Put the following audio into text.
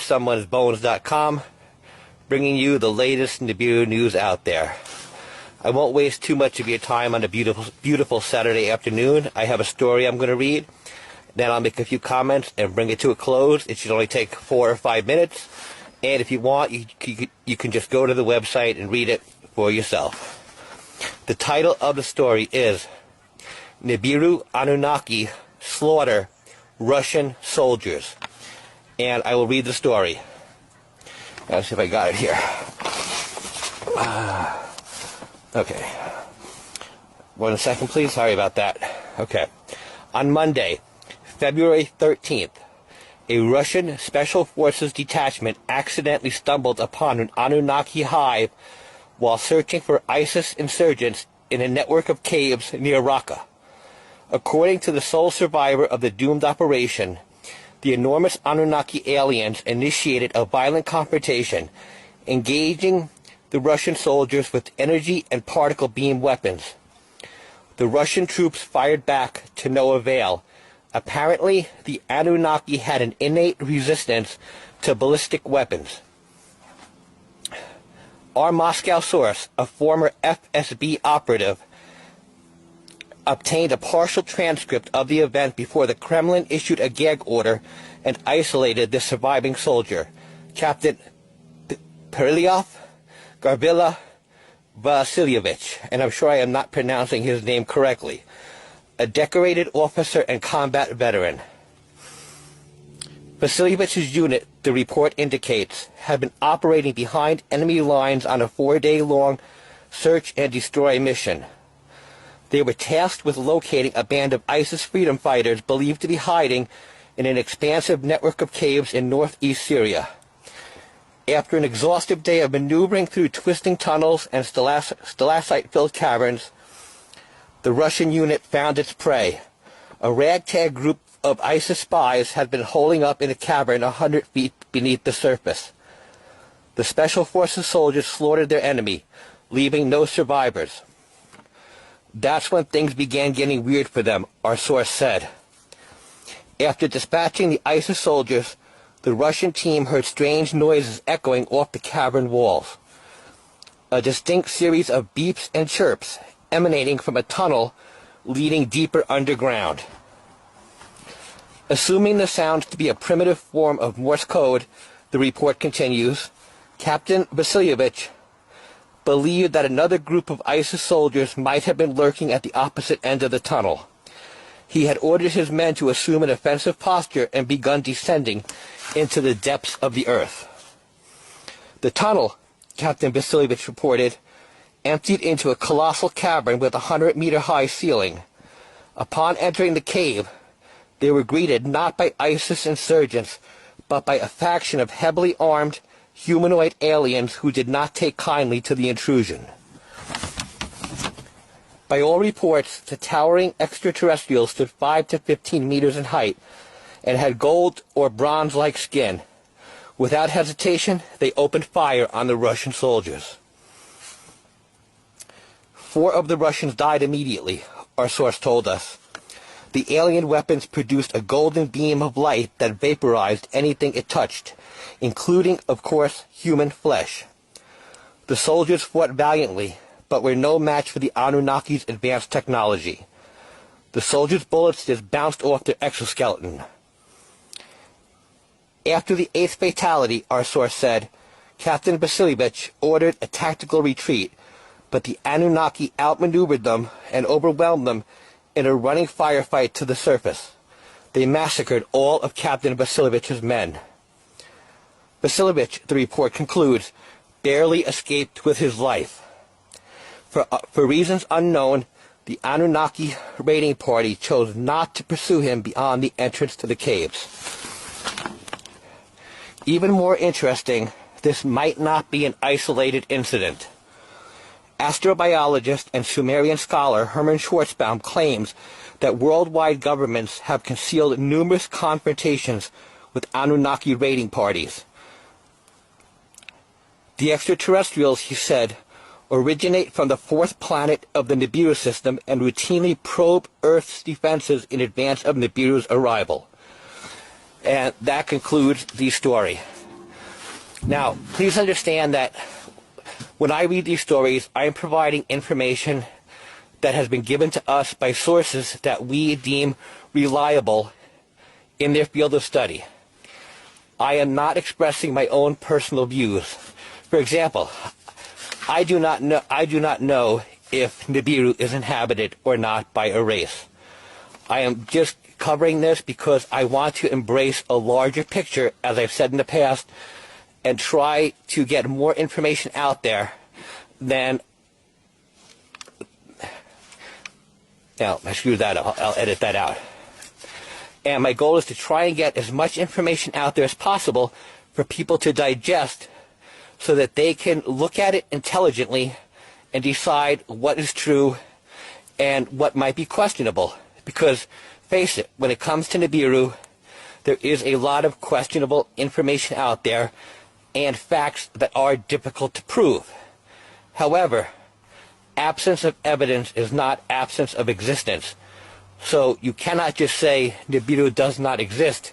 someonesbones.com, bringing you the latest Nibiru news out there. I won't waste too much of your time on a beautiful Saturday afternoon. I have a story I'm going to read. Then I'll make a few comments and bring it to a close. It should only take 4 or 5 minutes. And if you want, you can just go to the website and read it for yourself. The title of the story is Nibiru Annunaki Slaughter Russian Soldiers. And I will read the story. Let's see if I got it here. Okay. 1 second, please. Sorry about that. Okay. On Monday, February 13th, a Russian Special Forces detachment accidentally stumbled upon an Annunaki hive while searching for ISIS insurgents in a network of caves near Raqqa. According to the sole survivor of the doomed operation, the enormous Annunaki aliens initiated a violent confrontation, engaging the Russian soldiers with energy and particle beam weapons. The Russian troops fired back to no avail. Apparently, the Annunaki had an innate resistance to ballistic weapons. Our Moscow source, a former FSB operative, obtained a partial transcript of the event before the Kremlin issued a gag order and isolated the surviving soldier, Captain Perlyov Garvila Vasilyevich, and I'm sure I am not pronouncing his name correctly, a decorated officer and combat veteran. Vasilyevich's unit, the report indicates, had been operating behind enemy lines on a 4-day-long search and destroy mission. They were tasked with locating a band of ISIS freedom fighters believed to be hiding in an expansive network of caves in northeast Syria. After an exhaustive day of maneuvering through twisting tunnels and stalactite-filled caverns, the Russian unit found its prey. A ragtag group of ISIS spies had been holing up in a cavern 100 feet beneath the surface. The Special Forces soldiers slaughtered their enemy, leaving no survivors. That's when things began getting weird for them, our source said. After dispatching the ISIS soldiers, the Russian team heard strange noises echoing off the cavern walls. A distinct series of beeps and chirps emanating from a tunnel leading deeper underground. Assuming the sounds to be a primitive form of Morse code, the report continues, Captain Vasilyevich believed that another group of ISIS soldiers might have been lurking at the opposite end of the tunnel. He had ordered his men to assume an offensive posture and begun descending into the depths of the earth. The tunnel, Captain Vasilyevich reported, emptied into a colossal cavern with a 100-meter-high ceiling. Upon entering the cave, they were greeted not by ISIS insurgents, but by a faction of heavily armed, humanoid aliens who did not take kindly to the intrusion. By all reports, the towering extraterrestrials stood 5 to 15 meters in height and had gold or bronze-like skin. Without hesitation, they opened fire on the Russian soldiers. 4 of the Russians died immediately, our source told us. The alien weapons produced a golden beam of light that vaporized anything it touched, including, of course, human flesh. The soldiers fought valiantly, but were no match for the Annunnaki's advanced technology. The soldiers' bullets just bounced off their exoskeleton. After the 8th fatality, our source said, Captain Vasilyevich ordered a tactical retreat, but the Annunaki outmaneuvered them and overwhelmed them in a running firefight to the surface. They massacred all of Captain Vasilyevich's men. Vasilyevich, the report concludes, barely escaped with his life. For reasons unknown, the Annunaki raiding party chose not to pursue him beyond the entrance to the caves. Even more interesting, this might not be an isolated incident. Astrobiologist and Sumerian scholar Hermann Schwarzbaum claims that worldwide governments have concealed numerous confrontations with Anunnaki raiding parties. The extraterrestrials, he said, originate from the 4th planet of the Nibiru system and routinely probe Earth's defenses in advance of Nibiru's arrival. And that concludes the story. Now, please understand that when I read these stories, I am providing information that has been given to us by sources that we deem reliable in their field of study. I am not expressing my own personal views. For example, I do not know if Nibiru is inhabited or not by a race. I am just covering this because I want to embrace a larger picture, as I've said in the past, and try to get more information out there than... Now, I screwed that up. I'll edit that out. And my goal is to try and get as much information out there as possible for people to digest so that they can look at it intelligently and decide what is true and what might be questionable. Because, face it, when it comes to Nibiru, there is a lot of questionable information out there and facts that are difficult to prove. However, absence of evidence is not absence of existence. So you cannot just say Nibiru does not exist